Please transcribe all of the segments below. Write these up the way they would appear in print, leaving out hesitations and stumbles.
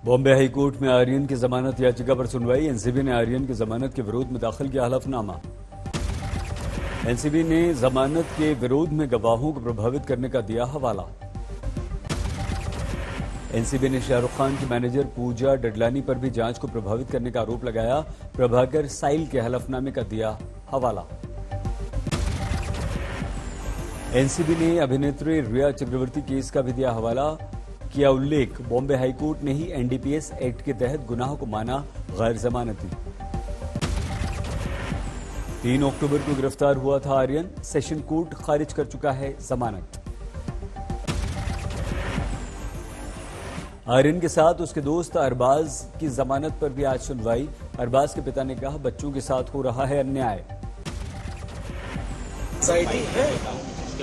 Bombay high court में आर्यन की जमानत याचिका पर सुनवाई। एनसीबी ने आर्यन की जमानत के विरोध में दाखिल किया हलफनामा। एनसीबी ने जमानत के विरोध में गवाहों को प्रभावित करने का दिया हवाला। एनसीबी ने शाहरुख खान की मैनेजर पूजा डडलानी पर भी जांच को प्रभावित करने का आरोप लगाया। प्रभाकर साइल के हलफनामे का दिया हवाला। एनसीबी ने अभिनेत्री रिया चक्रवर्ती केस का भी दिया हवाला। किया उल्लेख, बॉम्बे हाईकोर्ट ने ही एनडीपीएस एक्ट के तहत गुनाह को माना गैर जमानती। 3 अक्टूबर को गिरफ्तार हुआ था आर्यन। सेशन कोर्ट खारिज कर चुका है जमानत। आर्यन के साथ उसके दोस्त अरबाज की जमानत पर भी आज सुनवाई। अरबाज के पिता ने कहा, बच्चों के साथ हो रहा है अन्याय। एंजाइटी है,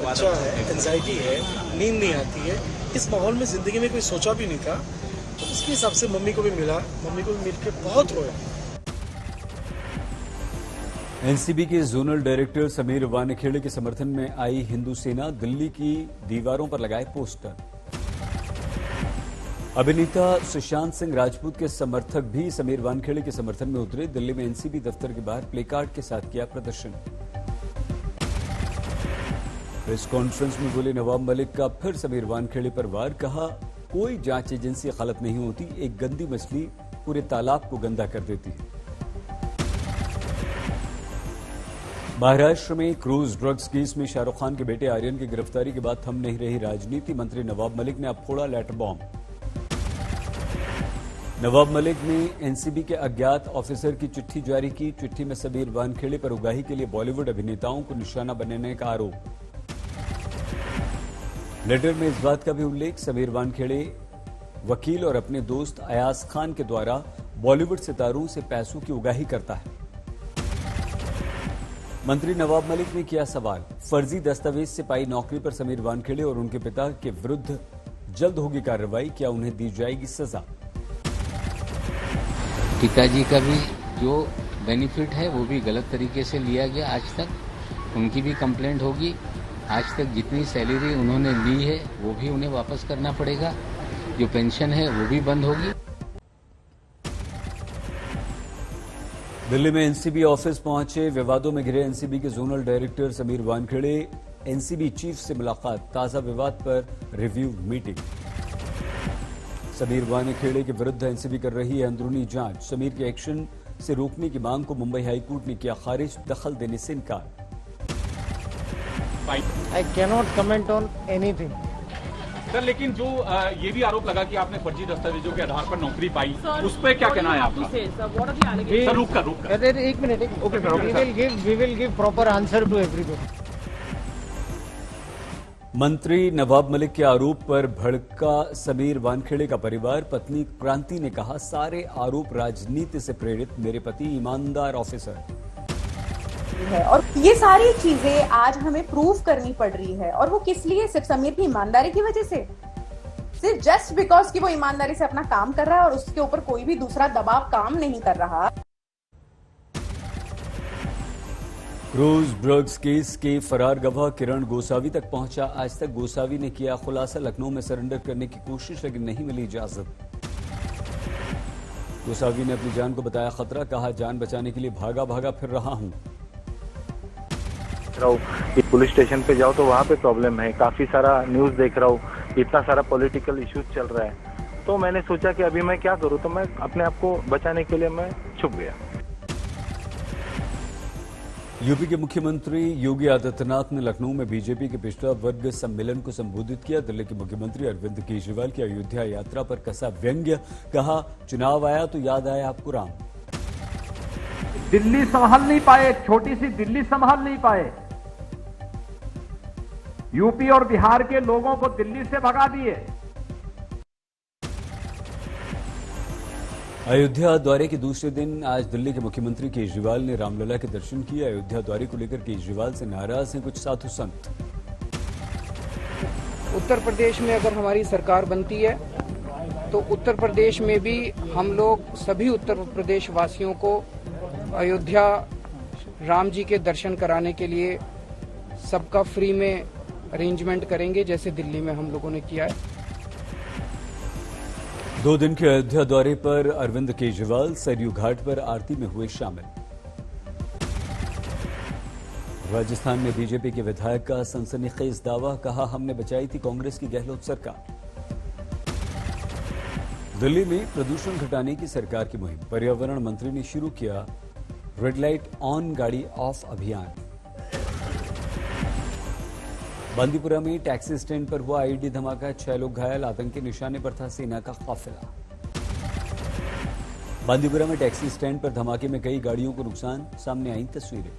अच्छा है, एंजाइटी है, नींद नहीं आती है। इस माहौल में जिंदगी में कोई सोचा भी नहीं था, तो उसके हिसाब से मम्मी को भी मिला, मम्मी को भी मिलकर बहुत रोया। एनसीबी के जोनल डायरेक्टर समीर वानखेड़े के समर्थन में आई हिंदू सेना। दिल्ली की दीवारों पर लगाए पोस्टर। अभिनेता सुशांत सिंह राजपूत के समर्थक भी समीर वानखेड़े के समर्थन में उतरे। दिल्ली में एनसीबी दफ्तर के बाहर प्लेकार्ड के साथ किया प्रदर्शन। प्रेस कॉन्फ्रेंस में बोले नवाब मलिक का फिर समीर वानखेड़े पर वार। कहा, कोई जांच एजेंसी गलत नहीं होती, एक गंदी मछली पूरे तालाब को गंदा कर देती है। महाराष्ट्र में क्रूज ड्रग्स केस में शाहरुख खान के बेटे आर्यन की गिरफ्तारी के बाद थम नहीं रही राजनीति। मंत्री नवाब मलिक ने अब फोड़ा लेटर बॉम्ब। नवाब मलिक ने एनसीबी के अज्ञात ऑफिसर की चिट्ठी जारी की। चिट्ठी में समीर वानखेड़े पर उगाही के लिए बॉलीवुड अभिनेताओं को निशाना बनाने का आरोप। लेटर में इस बात का भी उल्लेख, समीर वानखेड़े वकील और अपने दोस्त अयाज खान के द्वारा बॉलीवुड सितारों से पैसों की उगाही करता है। मंत्री नवाब मलिक ने किया सवाल, फर्जी दस्तावेज से पाई नौकरी पर समीर वानखेड़े और उनके पिता के विरुद्ध जल्द होगी कार्रवाई, क्या उन्हें दी जाएगी सजा? पिताजी का भी जो बेनिफिट है वो भी गलत तरीके से लिया गया आज तक, उनकी भी कंप्लेंट होगी। आज तक जितनी सैलरी उन्होंने ली है वो भी उन्हें वापस करना पड़ेगा। जो पेंशन है वो भी बंद होगी। दिल्ली में एनसीबी ऑफिस पहुंचे विवादों में घिरे एनसीबी के zonal director Sameer Wankhede. NCB chief से मुलाकात, ताजा विवाद पर रिव्यू मीटिंग। समीर वानखेड़े के विरुद्ध एनसीबी कर रही है अंदरूनी जांच। समीर के एक्शन से रोकने की मांग को मुंबई हाईकोर्ट ने किया खारिज, दखल देने से इनकार। I cannot comment on anything. Sir, लेकिन जो ये भी आरोप लगा कि आपने फर्जी दस्तावेजों के आधार पर नौकरी पाई, उस पर क्या कहना है आपका? सर, रुक कर। एक minute. We will give proper answer to everybody. मंत्री नवाब मलिक के आरोप पर भड़का समीर वानखेड़े का परिवार। पत्नी क्रांति ने कहा, सारे आरोप राजनीति से प्रेरित, मेरे पति ईमानदार ऑफिसर है और ये सारी चीजें आज हमें प्रूव करनी पड़ रही है। और वो किस लिए? सिर्फ समीर की ईमानदारी की वजह से, सिर्फ जस्ट बिकॉज कि वो ईमानदारी से अपना काम कर रहा है और उसके ऊपर कोई भी दूसरा दबाव काम नहीं कर रहा। क्रूज ड्रग्स केस के फरार गवाह किरण गोसावी तक पहुंचा। आज तक गोसावी ने किया खुलासा। लखनऊ में सरेंडर करने की कोशिश, लेकिन नहीं मिली इजाजत। गोसावी ने अपनी जान को बताया खतरा। कहा, जान बचाने के लिए भागा भागा फिर रहा हूं। पुलिस स्टेशन पे जाओ तो वहाँ पे प्रॉब्लम है, काफी सारा न्यूज देख रहा हूँ, इतना सारा पॉलिटिकल इश्यूज चल रहा है। तो मैंने सोचा कि अभी मैं क्या करूँ, तो मैं अपने आप को बचाने के लिए मैं छुप गया। यूपी के मुख्यमंत्री योगी आदित्यनाथ ने लखनऊ में बीजेपी के पिछड़ा वर्ग सम्मेलन को संबोधित किया। दिल्ली के मुख्यमंत्री अरविंद केजरीवाल की अयोध्या यात्रा पर कसा व्यंग्य। कहा, चुनाव आया तो याद आया आपको राम। दिल्ली संभाल नहीं पाए, छोटी सी दिल्ली संभाल नहीं पाए, यूपी और बिहार के लोगों को दिल्ली से भगा दिए। अयोध्या दौरे के दूसरे दिन आज दिल्ली के मुख्यमंत्री केजरीवाल ने रामलला के दर्शन किए। अयोध्या दौरे को लेकर केजरीवाल से नाराज हैं कुछ साधु संत। उत्तर प्रदेश में अगर हमारी सरकार बनती है तो उत्तर प्रदेश में भी हम लोग सभी उत्तर प्रदेश वासियों को अयोध्या राम जी के दर्शन कराने के लिए सबका फ्री में अरेंजमेंट करेंगे, जैसे दिल्ली में हम लोगों ने किया है। 2 दिन के अयोध्या दौरे पर अरविंद केजरीवाल सरयू घाट पर आरती में हुए शामिल। राजस्थान में बीजेपी के विधायक का सनसनीखेज दावा, कहा हमने बचाई थी कांग्रेस की गहलोत सरकार। दिल्ली में प्रदूषण घटाने की सरकार की मुहिम, पर्यावरण मंत्री ने शुरू किया रेड लाइट ऑन गाड़ी ऑफ अभियान। बांदीपुरा में टैक्सी स्टैंड पर हुआ आईईडी धमाका, 6 लोग घायल, आतंकी निशाने पर था सेना का काफिला। बांदीपुरा में टैक्सी स्टैंड पर धमाके में कई गाड़ियों को नुकसान, सामने आई तस्वीरें।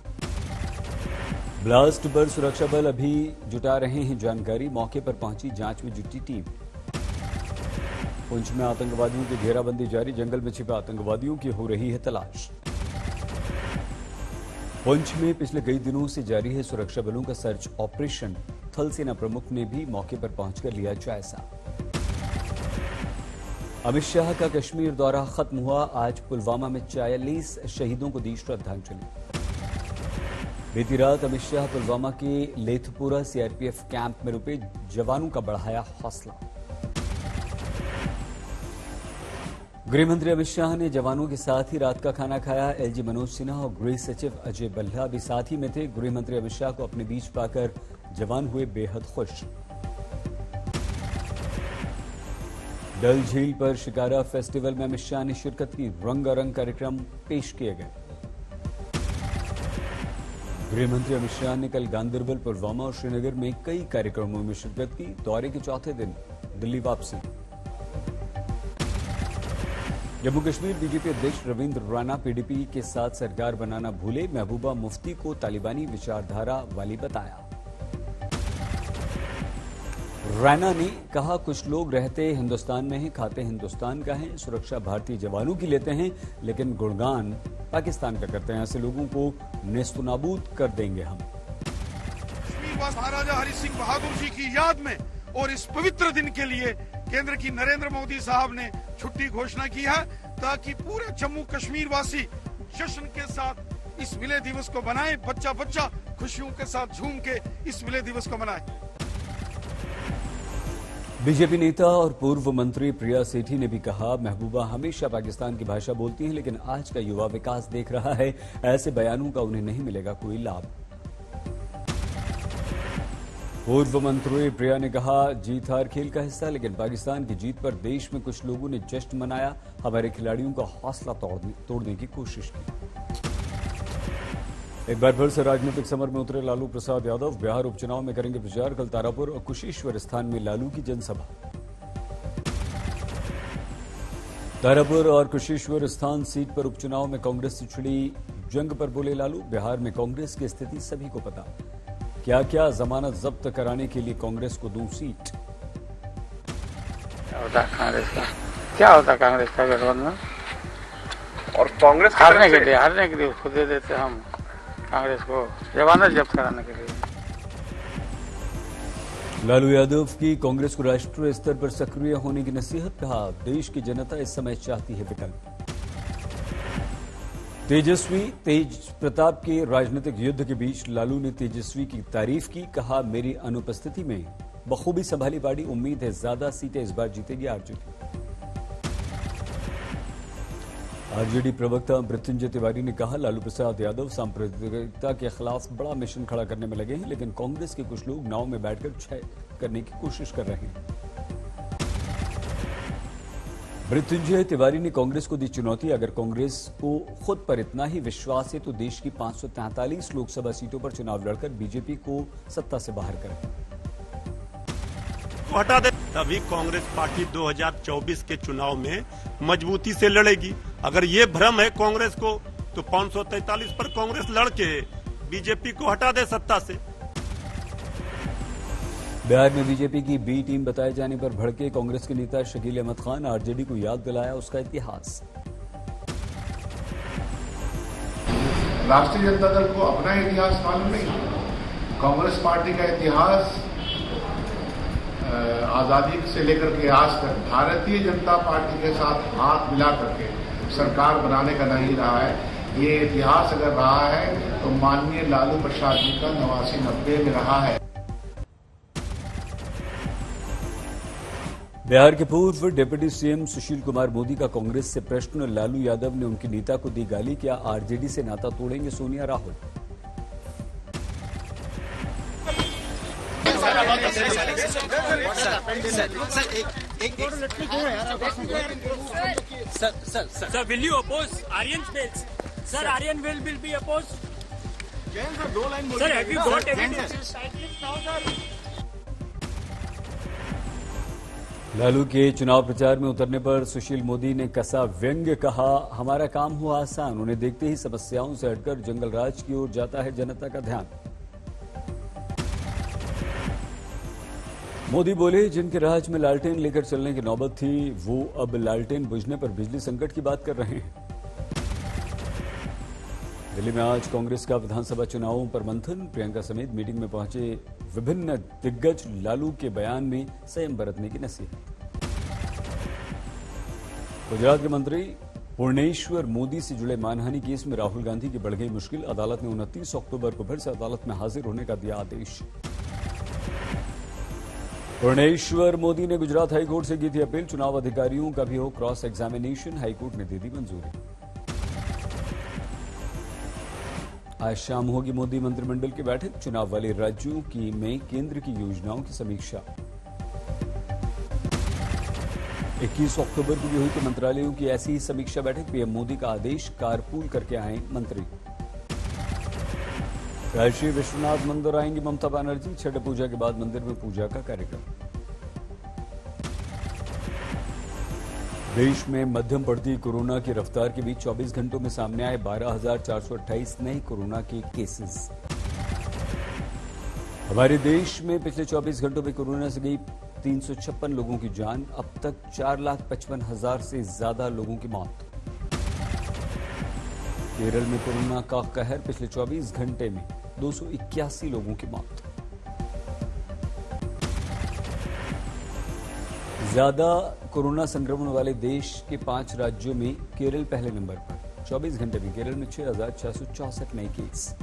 ब्लास्ट पर सुरक्षा बल अभी जुटा रहे हैं जानकारी, मौके पर पहुंची जांच में जुटी टीम। पुंछ में आतंकवादियों की घेराबंदी जारी, जंगल में छिपे आतंकवादियों की हो रही है तलाश। पुंछ में पिछले कई दिनों से जारी है सुरक्षा बलों का सर्च ऑपरेशन, थल सेना प्रमुख ने भी मौके पर पहुंचकर लिया जायजा। अमित शाह का कश्मीर दौरा खत्म हुआ, आज पुलवामा में 40 शहीदों को दी श्रद्धांजलि। बीती रात अमित शाह पुलवामा के लेथपुरा सीआरपीएफ कैंप में रुके, जवानों का बढ़ाया हौसला। गृहमंत्री अमित शाह ने जवानों के साथ ही रात का खाना खाया, एलजी मनोज सिन्हा और गृह सचिव अजय भल्ला भी साथ ही में थे। गृहमंत्री अमित शाह को अपने बीच पाकर जवान हुए बेहद खुश। डल झील पर शिकारा फेस्टिवल में अमित शाह ने शिरकत की, रंगारंग कार्यक्रम पेश किए गए। गृहमंत्री अमित शाह ने कल गांदरबल, पुलवामा और श्रीनगर में कई कार्यक्रमों में शिरकत की। दौरे के चौथे दिन दिल्ली वापसी। जम्मू कश्मीर बीजेपी अध्यक्ष रविंद्र रैना पीडीपी के साथ सरकार बनाना भूले, महबूबा मुफ्ती को तालिबानी विचारधारा वाली बताया। रैना ने कहा कुछ लोग रहते हिंदुस्तान में हैं, खाते हिंदुस्तान का है, सुरक्षा भारतीय जवानों की लेते हैं लेकिन गुणगान पाकिस्तान का करते हैं, ऐसे लोगों को नेस्तनाबूद कर देंगे हम। महाराजा हरि सिंह बहादुर जी की याद में और इस पवित्र दिन के लिए केंद्र की नरेंद्र मोदी साहब ने छुट्टी घोषणा की है, ताकि पूरे जम्मू कश्मीर वासी जश्न के साथ इस विलय दिवस को मनाएं, बच्चा बच्चा खुशियों के साथ झूम के इस विलय दिवस को मनाएं। बीजेपी नेता और पूर्व मंत्री प्रिया सेठी ने भी कहा, महबूबा हमेशा पाकिस्तान की भाषा बोलती हैं, लेकिन आज का युवा विकास देख रहा है, ऐसे बयानों का उन्हें नहीं मिलेगा कोई लाभ। पूर्व मंत्री प्रिया ने कहा, जीत हार खेल का हिस्सा, लेकिन पाकिस्तान की जीत पर देश में कुछ लोगों ने जश्न मनाया, हमारे खिलाड़ियों का हौसला तोड़ने की कोशिश की। एक बार फिर से राजनीतिक समर में उतरे लालू प्रसाद यादव, बिहार उपचुनाव में करेंगे प्रचार, कल तारापुर और कुशेश्वर स्थान में लालू की जनसभा। तारापुर और कुशेश्वर स्थान सीट पर उपचुनाव में कांग्रेस से छिड़ी जंग पर बोले लालू, बिहार में कांग्रेस की स्थिति सभी को पता, क्या क्या जमानत जब्त कराने के लिए कांग्रेस को दूं सीट। क्या होता कांग्रेस का गठबंधन, और कांग्रेस हारने के लिए उसको दे देते हम कांग्रेस को जमानत जब्त कराने के लिए। लालू यादव की कांग्रेस को राष्ट्रीय स्तर पर सक्रिय होने की नसीहत, कहा देश की जनता इस समय चाहती है विकल्प। तेजस्वी तेज प्रताप के राजनीतिक युद्ध के बीच लालू ने तेजस्वी की तारीफ की, कहा मेरी अनुपस्थिति में बखूबी संभाली पार्टी, उम्मीद है ज्यादा सीटें इस बार जीतेगी आरजेडी। आरजेडी प्रवक्ता मृत्युंजय तिवारी ने कहा, लालू प्रसाद यादव सांप्रदायिकता के खिलाफ बड़ा मिशन खड़ा करने में लगे हैं, लेकिन कांग्रेस के कुछ लोग नाव में बैठकर छय करने की कोशिश कर रहे हैं। मृत्युंजय तिवारी ने कांग्रेस को दी चुनौती, अगर कांग्रेस को खुद पर इतना ही विश्वास है तो देश की 543 लोकसभा सीटों पर चुनाव लड़कर बीजेपी को सत्ता से बाहर करें। हटा दे, तभी कांग्रेस पार्टी 2024 के चुनाव में मजबूती से लड़ेगी। अगर ये भ्रम है कांग्रेस को, तो 543 पर कांग्रेस लड़के बीजेपी को हटा दे सत्ता से। बिहार में बीजेपी की बी टीम बताए जाने पर भड़के कांग्रेस के नेता शकील अहमद खान, आरजेडी को याद दिलाया उसका इतिहास। राष्ट्रीय जनता दल को अपना इतिहास मालूम नहीं, कांग्रेस पार्टी का इतिहास आजादी से लेकर के आज तक भारतीय जनता पार्टी के साथ हाथ मिला करके सरकार बनाने का नहीं रहा है। ये इतिहास अगर रहा है तो माननीय लालू प्रसाद जी का 89-90 में रहा है। बिहार के पूर्व डिप्टी सीएम सुशील कुमार मोदी का कांग्रेस से प्रश्न। लालू यादव ने उनकी नेता को दी गाली। क्या आरजेडी से नाता तोड़ेंगे Sonia Rahul? Sir, will you oppose Aryan bills? Sir, Aryan will be opposed. Sir, have you got evidence? Lalu के चुनाव प्रचार में उतरने पर सुशील मोदी ने कसा व्यंग्य। कहा, हमारा काम हुआ आसान, उन्हें देखते ही समस्याओं से हटकर जंगल राज की ओर जाता है जनता का ध्यान। मोदी बोले, जिनके राज में लालटेन लेकर चलने की नौबत थी, वो अब लालटेन बुझने पर बिजली संकट की बात कर रहे हैं। दिल्ली में आज कांग्रेस का विधानसभा चुनावों पर मंथन। प्रियंका समेत मीटिंग में पहुंचे विभिन्न दिग्गज। लालू के बयान में संयम बरतने की नसीहत। गुजरात के मंत्री पूर्णेश्वर मोदी से जुड़े मानहानि केस में राहुल गांधी की बढ़ गई मुश्किल। अदालत ने 29 अक्टूबर को फिर से अदालत में हाजिर होने का दिया आदेश। पूर्णेश्वर मोदी ने गुजरात हाईकोर्ट से की थी अपील, चुनाव अधिकारियों का भी हो क्रॉस एग्जामिनेशन। हाईकोर्ट ने दे दी मंजूरी। आज शाम होगी मोदी मंत्रिमंडल की बैठक। चुनाव वाले राज्यों की में केंद्र की योजनाओं की समीक्षा। 21 अक्टूबर को भी हुई थी मंत्रालयों की ऐसी ही समीक्षा बैठक। पीएम मोदी का आदेश, कारपूल करके आए मंत्री। काशी विश्वनाथ मंदिर आएंगी ममता बनर्जी। छठ पूजा के बाद मंदिर में पूजा का कार्यक्रम। देश में मध्यम बढ़ती कोरोना की रफ्तार के बीच 24 घंटों में सामने आए 12,428 नए कोरोना के केसेस। हमारे देश में पिछले 24 घंटों में कोरोना से गई 356 लोगों की जान। अब तक 4,55,000 से ज्यादा लोगों की मौत। केरल में कोरोना का कहर। पिछले 24 घंटे में 281 लोगों की मौत। ज्यादा कोरोना संक्रमण वाले देश के 5 राज्यों में केरल पहले नंबर पर। 24 घंटे में केरल में 6,664 नए केस।